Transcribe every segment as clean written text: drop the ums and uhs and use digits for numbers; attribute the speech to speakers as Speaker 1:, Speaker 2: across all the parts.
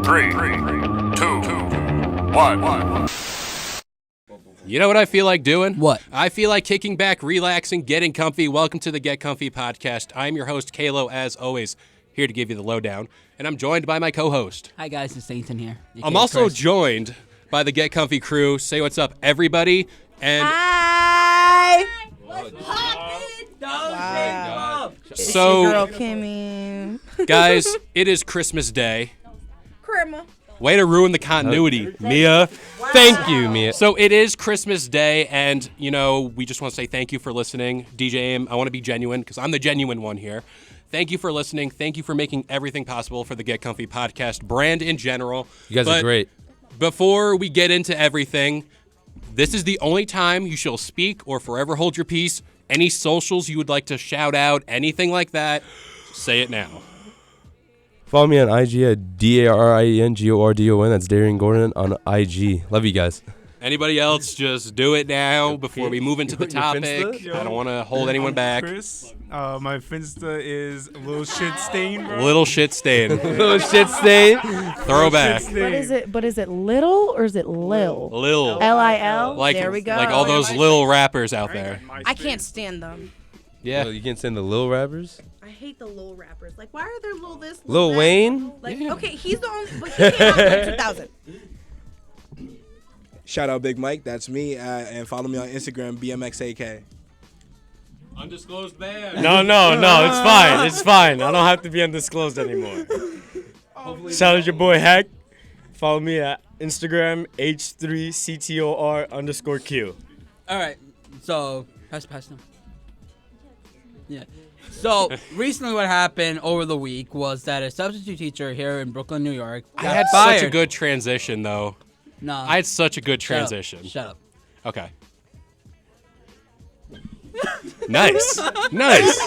Speaker 1: 3, 2, 1.
Speaker 2: You know what I feel like doing?
Speaker 3: What?
Speaker 2: I feel like kicking back, relaxing, getting comfy. Welcome to the Get Comfy podcast. I'm your host, Kalo, as always, here to give you the lowdown. And I'm joined by my co-host.
Speaker 3: Hi, guys. It's Nathan here.
Speaker 2: I'm also joined by the Get Comfy crew. Say what's up, everybody. And
Speaker 4: Hi.
Speaker 3: What's poppin'?
Speaker 4: Wow.
Speaker 2: So,
Speaker 4: it's your girl Kimmy.
Speaker 2: guys, it is Christmas Day.
Speaker 4: Grandma.
Speaker 2: Way to ruin the continuity, Mia.
Speaker 5: Thank you, Mia.
Speaker 2: So it is Christmas Day, and, you know, we just want to say thank you for listening. DJ AIM, I want to be genuine, because I'm the genuine one here. Thank you for listening. Thank you for making everything possible for the Get Comfy podcast brand in general.
Speaker 5: You guys are great.
Speaker 2: Before we get into everything, this is the only time you shall speak or forever hold your peace. Any socials you would like to shout out, anything like that, say it now.
Speaker 5: Follow me on IG at DARIENGORDON. That's Darian Gordon on IG. Love you guys.
Speaker 2: Anybody else, just do it now before we move into the topic.
Speaker 5: Finsta?
Speaker 2: I don't want to hold anyone back.
Speaker 6: Chris, my Finsta is Little Shit Stain, bro.
Speaker 2: Little shit stain.
Speaker 5: Little shit stain.
Speaker 2: Throwback.
Speaker 4: What is it? But is it little or is it Lil?
Speaker 2: Lil.
Speaker 4: L-I-L?
Speaker 2: Like,
Speaker 4: there we go.
Speaker 2: like all those lil rappers out there.
Speaker 4: I can't stand them.
Speaker 2: Yeah.
Speaker 5: You can't send the Lil rappers?
Speaker 4: I hate the Lil rappers. Like, why are there Lil this,
Speaker 5: Lil
Speaker 4: that?
Speaker 5: Wayne?
Speaker 4: Like, okay, he's the only, but he came out in 2000.
Speaker 7: Shout out Big Mike, that's me, and follow me on Instagram, BMXAK.
Speaker 2: Undisclosed band.
Speaker 8: No, it's fine. It's fine. I don't have to be undisclosed anymore. Shout out your boy Hack. Follow me at Instagram, H3CTOR_Q.
Speaker 3: All right. So, pass now. Yeah. So, recently what happened over the week was that a substitute teacher here in Brooklyn, New York,
Speaker 2: I
Speaker 3: got
Speaker 2: had
Speaker 3: fired.
Speaker 2: such a good transition, though.
Speaker 3: No.
Speaker 2: I had such a good transition.
Speaker 3: Shut up.
Speaker 2: Okay. Nice. Nice.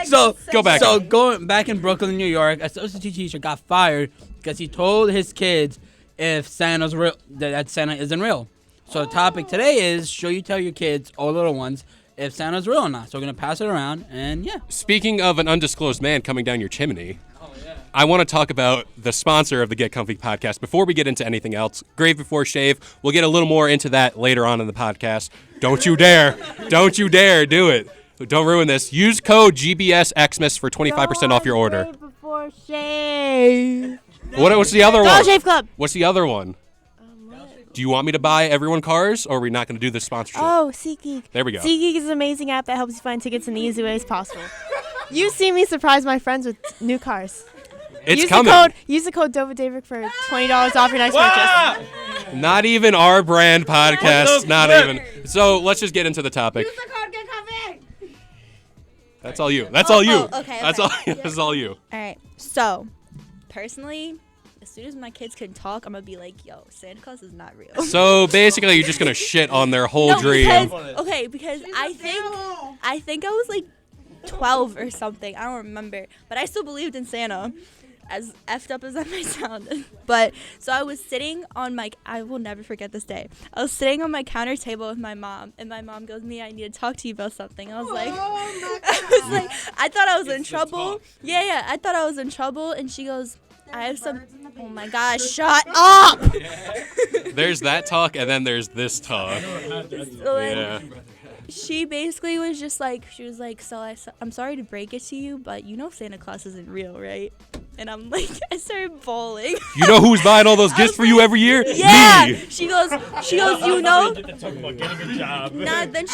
Speaker 3: So,
Speaker 2: Go back.
Speaker 3: So, going back in Brooklyn, New York, a substitute teacher got fired because he told his kids if Santa's real, that Santa isn't real. So, the topic today is, should you tell your kids, or little ones, if Santa's real or not? So, we're going to pass it around, and yeah.
Speaker 2: Speaking of an undisclosed man coming down your chimney, I want to talk about the sponsor of the Get Comfy podcast before we get into anything else. Grave Before Shave. We'll get a little more into that later on in the podcast. Don't you dare. Don't you dare do it. Don't ruin this. Use code GBSXmas for 25% off your order.
Speaker 4: Grave Before Shave.
Speaker 2: What's the other
Speaker 4: Dollar
Speaker 2: one?
Speaker 4: Shave Club.
Speaker 2: What's the other one? Do you want me to buy everyone cars, or are we not going to do this sponsorship?
Speaker 9: Oh, SeatGeek.
Speaker 2: There we go.
Speaker 9: SeatGeek is an amazing app that helps you find tickets in the easy ways possible. You see me surprise my friends with new cars.
Speaker 2: It's coming.
Speaker 9: Use the code DovaDavid for $20 off your next purchase.
Speaker 2: Not even our brand podcast. Not even. So let's just get into the topic.
Speaker 4: Use the code Get Comfy.
Speaker 2: That's all you. That's all you.
Speaker 9: Okay.
Speaker 2: That's all. That's all you.
Speaker 9: All right. So, personally, as soon as my kids can talk, I'm going to be like, yo, Santa Claus is not real.
Speaker 2: So basically, you're just gonna shit on their whole dream.
Speaker 9: Because I think I was like 12 or something. I don't remember. But I still believed in Santa, as effed up as that might sound. But so I was sitting on I will never forget this day. I was sitting on my counter table with my mom, and my mom goes, Mia, I need to talk to you about something. I was like, I thought I was in trouble. Yeah, I thought I was in trouble. And she goes, I have some. Oh my gosh, shut up!
Speaker 2: There's that talk, and then there's this talk. Yeah.
Speaker 9: She basically was just like, so I'm sorry to break it to you, but you know Santa Claus isn't real, right? And I'm like, I started bawling.
Speaker 2: You know who's buying all those gifts for you every year?
Speaker 9: Yeah.
Speaker 2: Me.
Speaker 9: She goes, you know.
Speaker 8: Talking about getting a job.
Speaker 9: Nah, then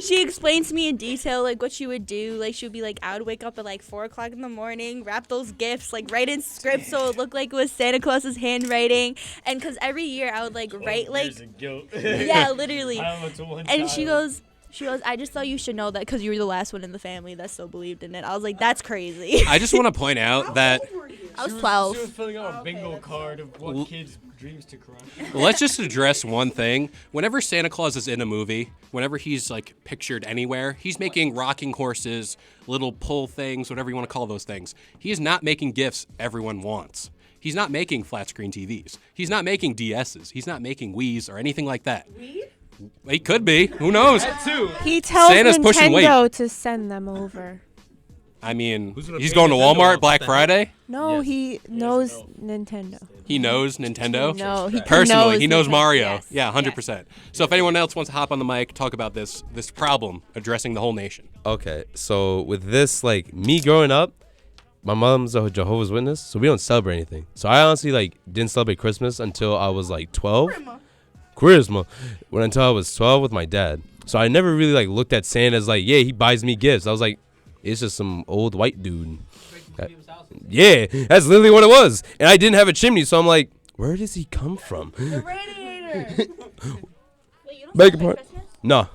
Speaker 9: she explained to me in detail what she would do. She would be like, I would wake up at 4 o'clock in the morning, wrap those gifts, write in script so it looked like it was Santa Claus's handwriting, and because every year I would write
Speaker 8: Years of guilt.
Speaker 9: yeah, literally. And she
Speaker 8: goes.
Speaker 9: goes, I just thought you should know that because you were the last one in the family that still believed in it. I was like, that's crazy.
Speaker 2: I just want to point out that
Speaker 9: I was 12.
Speaker 8: She was filling out a bingo card of what kids' dreams to crush.
Speaker 2: let's just address one thing. Whenever Santa Claus is in a movie, whenever he's pictured anywhere, he's making rocking horses, little pull things, whatever you want to call those things. He is not making gifts everyone wants. He's not making flat screen TVs. He's not making DSs. He's not making Wiis or anything like that. He could be. Who knows?
Speaker 9: He tells
Speaker 2: Santa's pushing weight.
Speaker 9: Nintendo to send them over.
Speaker 2: I mean,
Speaker 5: Who's gonna
Speaker 2: he's
Speaker 5: pay
Speaker 2: going to
Speaker 5: Nintendo
Speaker 2: Walmart
Speaker 5: off?
Speaker 2: Black
Speaker 5: What the
Speaker 2: Friday.
Speaker 10: No,
Speaker 5: Yes.
Speaker 10: he knows Nintendo.
Speaker 2: He knows Nintendo.
Speaker 10: No, he
Speaker 2: Personally, he knows
Speaker 10: Nintendo.
Speaker 2: Mario.
Speaker 10: Yes.
Speaker 2: Yeah, 100%. So if anyone else wants to hop on the mic, talk about this problem addressing the whole nation.
Speaker 5: Okay, so with this, like me growing up, my mom's a Jehovah's Witness, so we don't celebrate anything. So I honestly like didn't celebrate Christmas until I was like 12. Christmas. Until I was 12 with my dad. So I never really like looked at Santa as like, yeah, he buys me gifts. I was like, it's just some old white dude. Yeah, that's literally what it was. And I didn't have a chimney, so I'm like, where does he come from?
Speaker 9: The radiator. Wait, you don't
Speaker 5: Beg
Speaker 9: celebrate
Speaker 5: your pardon?
Speaker 9: Christmas?
Speaker 5: No.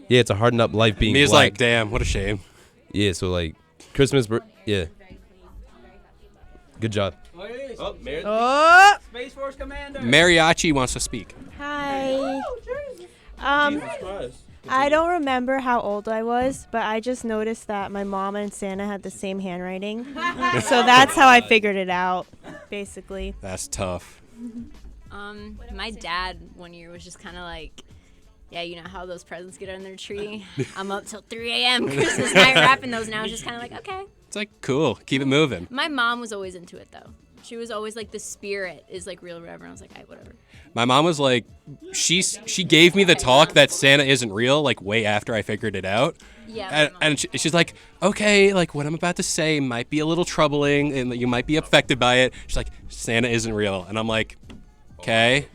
Speaker 5: Yeah, it's a hardened up life being
Speaker 2: Mia's
Speaker 5: black.
Speaker 2: like, damn, what a shame.
Speaker 5: Yeah, so like Christmas, yeah. Good job.
Speaker 3: Oh, Space Force Commander.
Speaker 2: Mariachi wants to speak.
Speaker 10: Hi. I don't remember how old I was, but I just noticed that my mom and Santa had the same handwriting. So that's how I figured it out, basically.
Speaker 2: That's tough.
Speaker 11: My dad one year was just kind of like, yeah, you know how those presents get under the tree? I'm up till 3 a.m. Christmas night wrapping those now. I was just kind of like, okay.
Speaker 2: It's like, cool, keep it moving.
Speaker 11: My mom was always into it, though. She was always like, the spirit is like real or whatever. And I was like, all right, whatever.
Speaker 2: My mom was like, she gave me the talk that Santa isn't real, like way after I figured it out.
Speaker 11: Yeah.
Speaker 2: And she's like, okay, like what I'm about to say might be a little troubling and you might be affected by it. She's like, Santa isn't real. And I'm like, okay.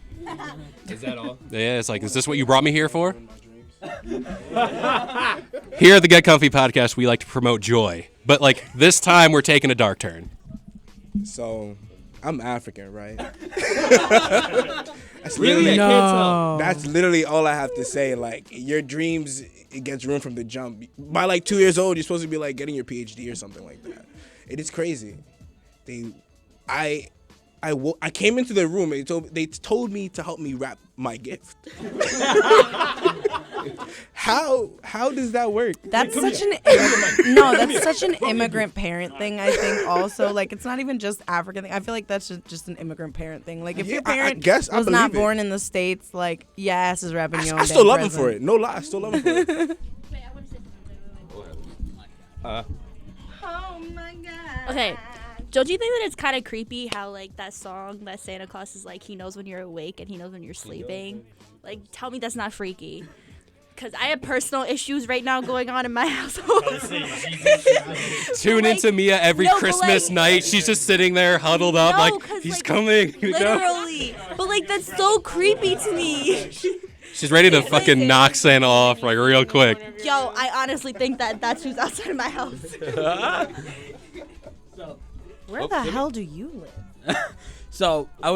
Speaker 5: Is that all?
Speaker 2: Yeah, it's like, is this what you brought me here for? Here at the Get Comfy podcast, we like to promote joy. But like this time we're taking a dark turn.
Speaker 7: So, I'm African, right? That's
Speaker 5: Really? I
Speaker 7: literally,
Speaker 5: can't tell.
Speaker 7: that's literally all I have to say. Like, your dreams, it gets ruined from the jump. By like 2 years old, you're supposed to be like getting your PhD or something like that. It is crazy. I came into the room and they told me to help me wrap my gift. How does that work?
Speaker 4: That's such an immigrant parent thing. I think also like it's not even just African thing. I feel like that's just an immigrant parent thing. Like if
Speaker 7: Yeah,
Speaker 4: your
Speaker 7: I
Speaker 4: parent
Speaker 7: guess I
Speaker 4: was not
Speaker 7: believe it.
Speaker 4: born in the States, like your ass is wrapping your own.
Speaker 7: I still love him
Speaker 4: present.
Speaker 7: for it. No lie, I still love him for it.
Speaker 9: Wait, I want to say something.
Speaker 4: Oh my god.
Speaker 9: Okay. Don't you think that it's kind of creepy how like that song that Santa Claus is like he knows when you're awake and he knows when you're sleeping? Like, tell me that's not freaky. Because I have personal issues right now going on in my household.
Speaker 2: Tune
Speaker 9: like,
Speaker 2: into Mia every
Speaker 9: no, but,
Speaker 2: Christmas
Speaker 9: like-
Speaker 2: night. She's just sitting there huddled up
Speaker 9: No,
Speaker 2: like,
Speaker 9: 'cause,
Speaker 2: he's
Speaker 9: like,
Speaker 2: coming. You know?
Speaker 9: Literally. But like that's so creepy to me.
Speaker 2: She's ready to fucking knock Santa off like real quick.
Speaker 9: Yo, I honestly think that that's who's outside of my house.
Speaker 4: Where the hell do you live?
Speaker 3: So I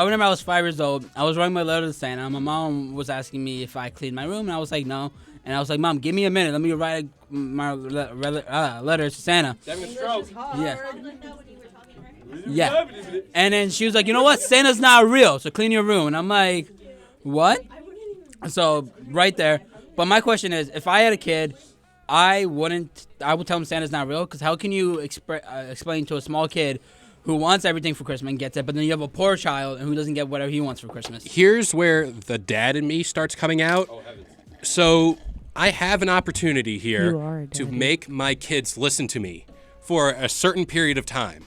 Speaker 3: remember I was 5 years old. I was writing my letter to Santa. My mom was asking me if I cleaned my room, and I was like, no. And I was like, Mom, give me a minute. Let me write my letter to Santa. Yeah. Yeah. And then she was like, you know what? Santa's not real, so clean your room. And I'm like, what? So right there. But my question is, if I had a kid, I would tell him Santa's not real, because how can you explain to a small kid who wants everything for Christmas and gets it, but then you have a poor child who doesn't get whatever he wants for Christmas?
Speaker 2: Here's where the dad in me starts coming out. So I have an opportunity here to make my kids listen to me for a certain period of time,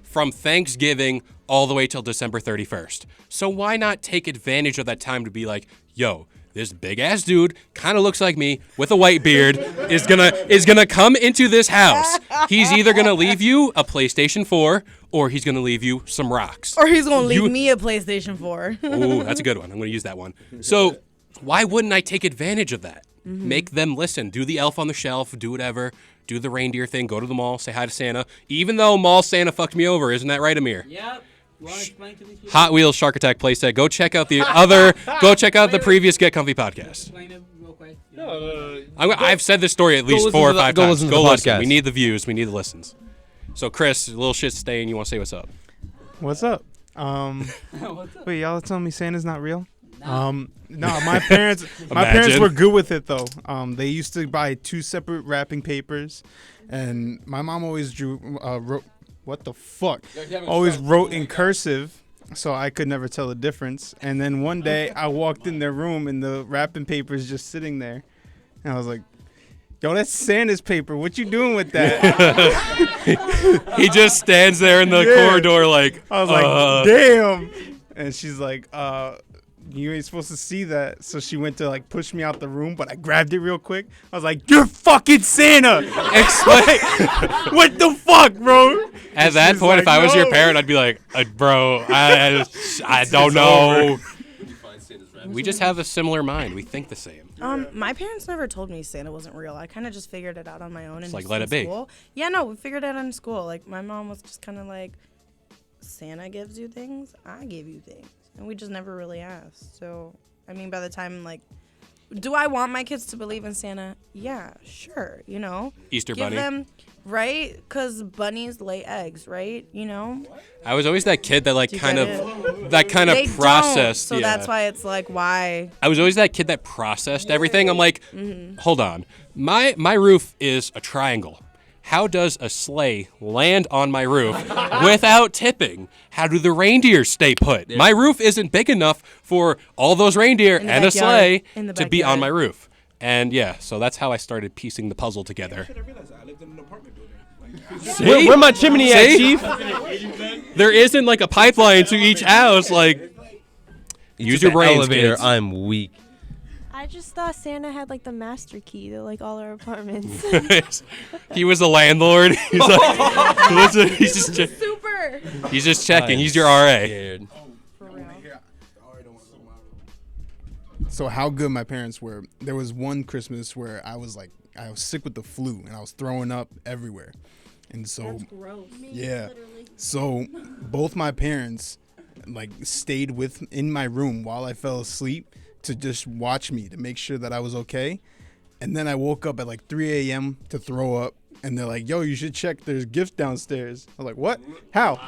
Speaker 2: from Thanksgiving all the way till December 31st. So why not take advantage of that time to be like, yo, this big ass dude kind of looks like me with a white beard is gonna come into this house. He's either gonna leave you a PlayStation 4 or he's gonna leave you some rocks.
Speaker 4: Or he's gonna leave me a PlayStation 4.
Speaker 2: Ooh, that's a good one. I'm gonna use that one. So why wouldn't I take advantage of that? Make them listen. Do the elf on the shelf. Do whatever. Do the reindeer thing. Go to the mall. Say hi to Santa. Even though Mall Santa fucked me over, isn't that right, Amir?
Speaker 3: Yep. You want to explain to these people?
Speaker 2: Hot Wheels Shark Attack playset. Go check out the other. Go check out the previous Get Comfy podcast.
Speaker 3: Explain it real quick.
Speaker 2: I've said this story at least
Speaker 5: listen
Speaker 2: 4 or
Speaker 5: to the-
Speaker 2: 5
Speaker 5: go
Speaker 2: times.
Speaker 5: listen to
Speaker 2: Go
Speaker 5: the
Speaker 2: listen.
Speaker 5: podcast.
Speaker 2: We need the views. We need the listens. So Chris, a little shit staying. You want to say what's up?
Speaker 6: What's up? Wait, y'all telling me Santa's not real? No, my parents
Speaker 2: Imagine.
Speaker 6: were good with it though. They used to buy 2 separate wrapping papers, and my mom always wrote. What the fuck? Always wrote in cursive, so I could never tell the difference. And then one day I walked in their room and the wrapping paper is just sitting there, and I was like, yo, that's Santa's paper. What you doing with that?
Speaker 2: He just stands there in the corridor like,
Speaker 6: I was like, damn. And she's like, you ain't supposed to see that. So she went to like push me out the room, but I grabbed it real quick. I was like, you're fucking Santa.
Speaker 2: Explain.
Speaker 6: What the fuck, bro?
Speaker 2: At that point,
Speaker 6: like,
Speaker 2: if I was your
Speaker 6: no.
Speaker 2: parent, I'd be like, bro, I don't know. We just have a similar mind. We think the same.
Speaker 4: My parents never told me Santa wasn't real. I kind of just figured it out on my own.
Speaker 2: It's
Speaker 4: and
Speaker 2: like,
Speaker 4: just
Speaker 2: let
Speaker 4: in
Speaker 2: it be.
Speaker 4: school. Yeah, no, we figured it out in school. Like, my mom was just kind of like, Santa gives you things, I give you things. And we just never really asked. So, I mean, by the time, like, do I want my kids to believe in Santa? Yeah, sure, you know.
Speaker 2: Easter
Speaker 4: Give
Speaker 2: bunny.
Speaker 4: them, right? Because bunnies lay eggs, right? You know?
Speaker 2: I was always that kid that like
Speaker 4: Do you
Speaker 2: kind
Speaker 4: get
Speaker 2: of that kind
Speaker 4: They
Speaker 2: of
Speaker 4: don't,
Speaker 2: processed.
Speaker 4: so that's why it's like, why?
Speaker 2: I was always that kid that processed everything. I'm like, hold on. My roof is a triangle. How does a sleigh land on my roof without tipping? How do the reindeer stay put? My roof isn't big enough for all those reindeer
Speaker 4: In the
Speaker 2: and a
Speaker 4: backyard.
Speaker 2: sleigh
Speaker 4: In the
Speaker 2: to be on
Speaker 4: backyard.
Speaker 2: my roof. And yeah, so that's how I started piecing the puzzle together.
Speaker 7: I lived in an apartment building.
Speaker 2: See?
Speaker 5: Where my chimney at,
Speaker 2: See?
Speaker 5: Chief?
Speaker 2: There isn't like a pipeline to each house. Like, use your brains,
Speaker 5: Elevator.
Speaker 2: kids.
Speaker 5: I'm weak.
Speaker 10: I just thought Santa had like the master key to like all our apartments.
Speaker 2: He was a landlord. He's like, listen, he's just
Speaker 9: Super.
Speaker 2: he's just checking.
Speaker 5: I'm
Speaker 2: He's your RA.
Speaker 5: scared.
Speaker 6: So how good my parents were. There was one Christmas where I was sick with the flu and I was throwing up everywhere. And so yeah. So both my parents like stayed in my room while I fell asleep to just watch me to make sure that I was okay. And then I woke up at like 3 a.m. to throw up. And they're like, yo, you should check. There's gifts downstairs. I was like, what? How?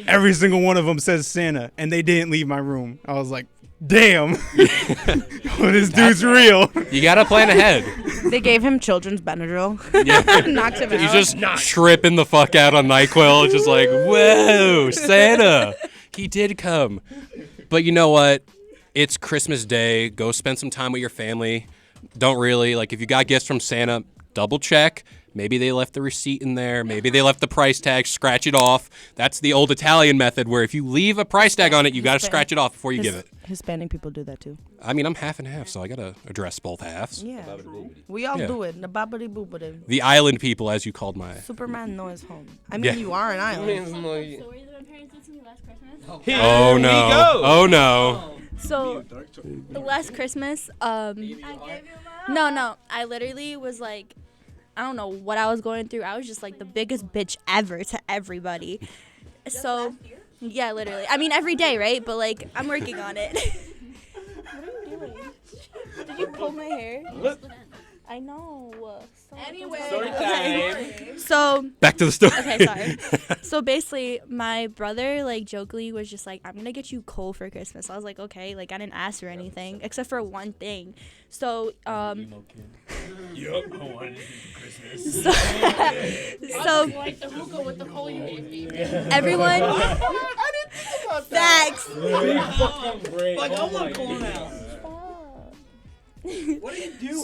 Speaker 6: Every single one of them says Santa. And they didn't leave my room. I was like, damn. This dude's real.
Speaker 2: You gotta plan ahead.
Speaker 4: They gave him children's Benadryl.
Speaker 2: Yeah.
Speaker 4: Knocked him
Speaker 2: He's
Speaker 4: out.
Speaker 2: just tripping the fuck out on NyQuil. Just like, whoa, Santa. He did come. But you know what? It's Christmas Day. Go spend some time with your family. Don't really, like, if you got gifts from Santa, double check. Maybe they left the receipt in there. Maybe they left the price tag. Scratch it off. That's the old Italian method where if you leave a price tag on it, you got to scratch it off before you give it.
Speaker 4: Hispanic people do that too.
Speaker 2: I mean, I'm half and half, so I got to address both halves.
Speaker 4: Yeah. We all
Speaker 2: Yeah.
Speaker 4: do it. The bobbity boobity.
Speaker 2: The island people, as you called my...
Speaker 4: Superman knows home. I mean,
Speaker 2: Yeah.
Speaker 4: you are an island.
Speaker 9: So were you my parents did to me last Christmas?
Speaker 2: Oh, no. Oh, no.
Speaker 9: So the last Christmas, no, I literally was like, I don't know what I was going through. I was just like the biggest bitch ever to everybody. So, yeah, literally. I mean, every day, right? But like, I'm working on it. What are you doing? Did you pull my hair? I know. Anyway. So.
Speaker 2: Back to the story.
Speaker 9: Okay, sorry. So basically, my brother, like, jokingly was just like, I'm going to get you coal for Christmas. I was like, okay. Like, I didn't ask for anything except for one thing. So,
Speaker 8: Yup, I wanted it for Christmas.
Speaker 9: so
Speaker 12: Like the hookah with the coal you gave me.
Speaker 9: everyone.
Speaker 12: I didn't think about
Speaker 9: Facts.
Speaker 12: Like, I want coal now.
Speaker 9: What are you doing?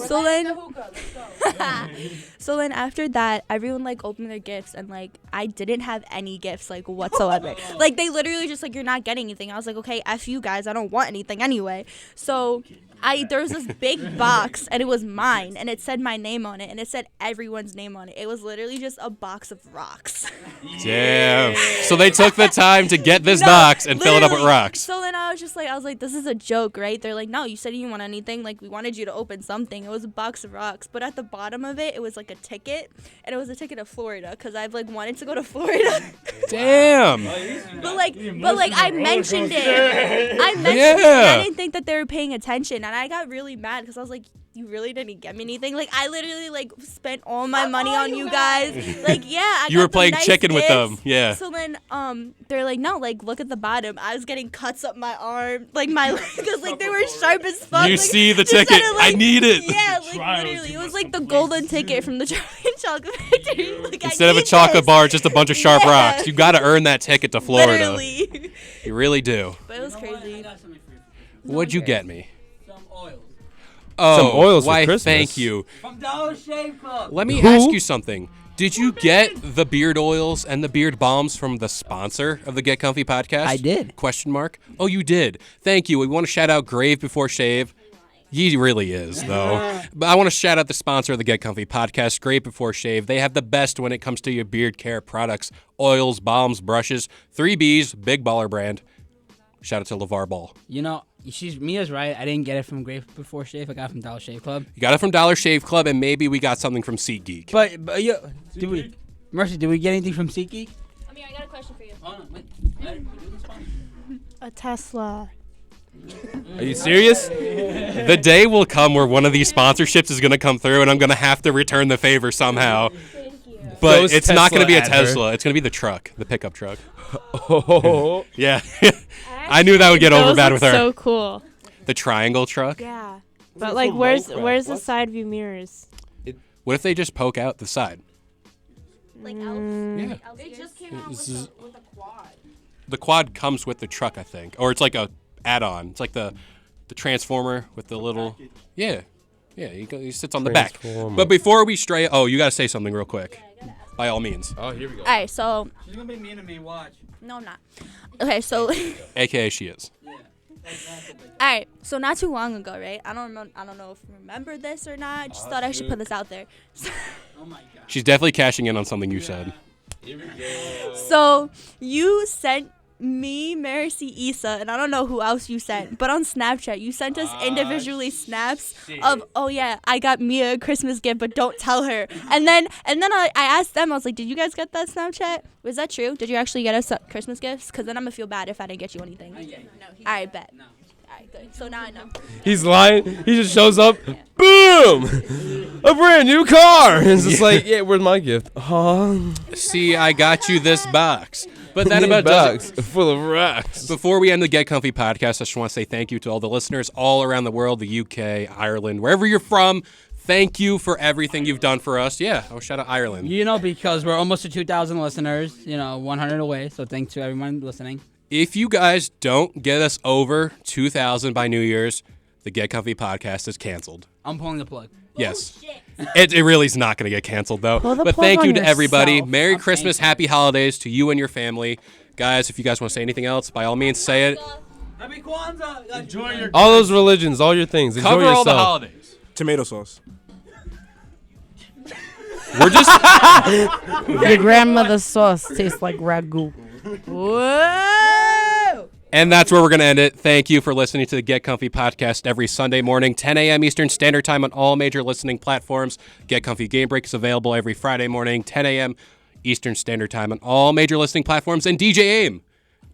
Speaker 9: So then after that, everyone like opened their gifts and like I didn't have any gifts like whatsoever. Like they literally just like, you're not getting anything. I was like, okay, F you guys, I don't want anything anyway. So there was this big box and it was mine and it said my name on it and it said everyone's name on it. It was literally just a box of rocks.
Speaker 2: Damn. So they took the time to get this box and fill it up with
Speaker 9: literally.
Speaker 2: rocks.
Speaker 9: So then I was like, this is a joke, right? They're like, no, you said you didn't want anything. Like, we wanted you to open something. It was a box of rocks. But at the bottom of it, it was like a ticket. And it was a ticket to Florida because I've like wanted to go to Florida.
Speaker 2: Damn.
Speaker 9: But I mentioned it. I mentioned it. And
Speaker 2: Yeah.
Speaker 9: I didn't think that they were paying attention. And I got really mad because I was like, you really didn't get me anything? Like, I literally like spent all my money on you guys. Like, yeah, I
Speaker 2: You
Speaker 9: got
Speaker 2: were
Speaker 9: the
Speaker 2: playing
Speaker 9: nice
Speaker 2: chicken with
Speaker 9: gifts.
Speaker 2: them. Yeah.
Speaker 9: So then they're like, no, like, look at the bottom. I was getting cuts up my arm, like my because like they were sharp as fuck.
Speaker 2: You
Speaker 9: like,
Speaker 2: see the
Speaker 9: just
Speaker 2: ticket.
Speaker 9: kinda,
Speaker 2: I need it.
Speaker 9: Yeah, like literally, it was like the golden ticket from the Charlie and Chocolate Factory. Like,
Speaker 2: Instead
Speaker 9: I
Speaker 2: of a
Speaker 9: need
Speaker 2: chocolate
Speaker 9: this.
Speaker 2: bar, just a bunch of sharp
Speaker 9: Yeah.
Speaker 2: rocks. You got to earn that ticket to Florida.
Speaker 9: Literally.
Speaker 2: You really do.
Speaker 9: But it was crazy.
Speaker 2: What'd you get me?
Speaker 3: Some oils.
Speaker 5: some oils
Speaker 2: why,
Speaker 5: for Christmas.
Speaker 2: thank you.
Speaker 3: From Dollar Shave Club.
Speaker 2: Let me
Speaker 5: Who?
Speaker 2: ask you something. Did you get the beard oils and the beard balms from the sponsor of the Get Comfy podcast?
Speaker 3: I did.
Speaker 2: Question mark. Oh, you did. Thank you. We want to shout out Grave Before Shave. He really is, though. But I want to shout out the sponsor of the Get Comfy podcast, Grave Before Shave. They have the best when it comes to your beard care products, oils, balms, brushes. 3Bs, big baller brand. Shout out to LeVar Ball.
Speaker 3: You know, Mia's right. I didn't get it from Grave Before Shave. I got it from Dollar Shave Club.
Speaker 2: You got it from Dollar Shave Club, and maybe we got something from SeatGeek.
Speaker 3: But did we get anything from SeatGeek?
Speaker 11: Amir, I got a question for you.
Speaker 3: Hold on, wait.
Speaker 10: A Tesla.
Speaker 5: Are you serious?
Speaker 2: The day will come where one of these sponsorships is going to come through, and I'm going to have to return the favor somehow. But
Speaker 5: Those
Speaker 2: it's not going to be a
Speaker 5: Tesla advert.
Speaker 2: Tesla. It's going to be the truck, the pickup truck.
Speaker 5: Oh.
Speaker 2: Yeah. I knew that would get over
Speaker 10: Those
Speaker 2: bad
Speaker 10: look
Speaker 2: with her.
Speaker 10: So cool.
Speaker 2: The triangle truck.
Speaker 10: Yeah. But like, where's the side view mirrors?
Speaker 2: What if they just poke out the side?
Speaker 11: Like
Speaker 2: Yeah.
Speaker 11: It just came out
Speaker 2: This is-
Speaker 11: with a quad.
Speaker 2: The quad comes with the truck, I think, or it's like a add-on. It's like the transformer with the little. Yeah. He sits on the back.
Speaker 5: Transformer.
Speaker 2: But before we stray, you gotta say something real quick. By all means.
Speaker 5: Oh, here we go.
Speaker 9: All right, so
Speaker 3: She's gonna be mean to me. Watch.
Speaker 9: no, I'm not. Okay, so
Speaker 2: AKA she is.
Speaker 9: all right, so not too long ago, right? I don't know if you remember this or not. Just thought I should put this out there.
Speaker 3: Oh my god.
Speaker 2: She's definitely cashing in on something you said.
Speaker 9: So you sent me, Marcy, Issa, and I don't know who else you sent, but on Snapchat you sent us individually snaps of, oh yeah, I got Mia a Christmas gift, but don't tell her. And then I asked them, I was like, did you guys get that Snapchat? Was that true? Did you actually get us Christmas gifts? Because then I'm gonna feel bad if I didn't get you anything. All right, bet. All right, good. So now I know.
Speaker 5: He's lying. He just shows up. Boom! A brand new car. And it's just like, yeah, where's my gift?
Speaker 2: See, I got you this box. But that
Speaker 5: New
Speaker 2: about does
Speaker 5: box full of rocks.
Speaker 2: Before we end the Get Comfy podcast, I just want to say thank you to all the listeners all around the world, the UK, Ireland, wherever you're from. Thank you for everything you've done for us. Yeah, I'll shout out Ireland.
Speaker 3: You know, because we're almost to 2,000 listeners. 100 away. So thanks to everyone listening.
Speaker 2: If you guys don't get us over 2,000 by New Year's, the Get Comfy podcast is canceled.
Speaker 3: I'm pulling the plug.
Speaker 2: Yes. It really is not going to get canceled, though.
Speaker 10: Pull the
Speaker 2: But
Speaker 10: plug
Speaker 2: thank you
Speaker 10: on
Speaker 2: to everybody.
Speaker 10: yourself.
Speaker 2: Merry Christmas, Happy Holidays to you and your family. Guys, if you guys want to say anything else, by all means, say it.
Speaker 3: Happy Kwanzaa. Enjoy your.
Speaker 5: All those religions, all your things. Enjoy
Speaker 2: Cover
Speaker 5: yourself.
Speaker 2: all the holidays.
Speaker 7: Tomato sauce.
Speaker 2: We're just...
Speaker 13: Your grandmother's sauce tastes like ragu.
Speaker 9: Whoa!
Speaker 2: And that's where we're going to end it. Thank you for listening to the Get Comfy podcast every Sunday morning, 10 a.m. Eastern Standard Time on all major listening platforms. Get Comfy Game Break is available every Friday morning, 10 a.m. Eastern Standard Time on all major listening platforms. And DJ AIM,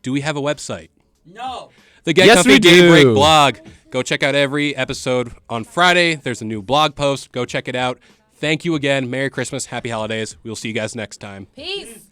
Speaker 2: do we have a website?
Speaker 3: No.
Speaker 2: The Get
Speaker 5: Yes,
Speaker 2: Comfy
Speaker 5: we
Speaker 2: Game
Speaker 5: do.
Speaker 2: Break blog. Go check out every episode on Friday. There's a new blog post. Go check it out. Thank you again. Merry Christmas. Happy Holidays. We'll see you guys next time.
Speaker 11: Peace.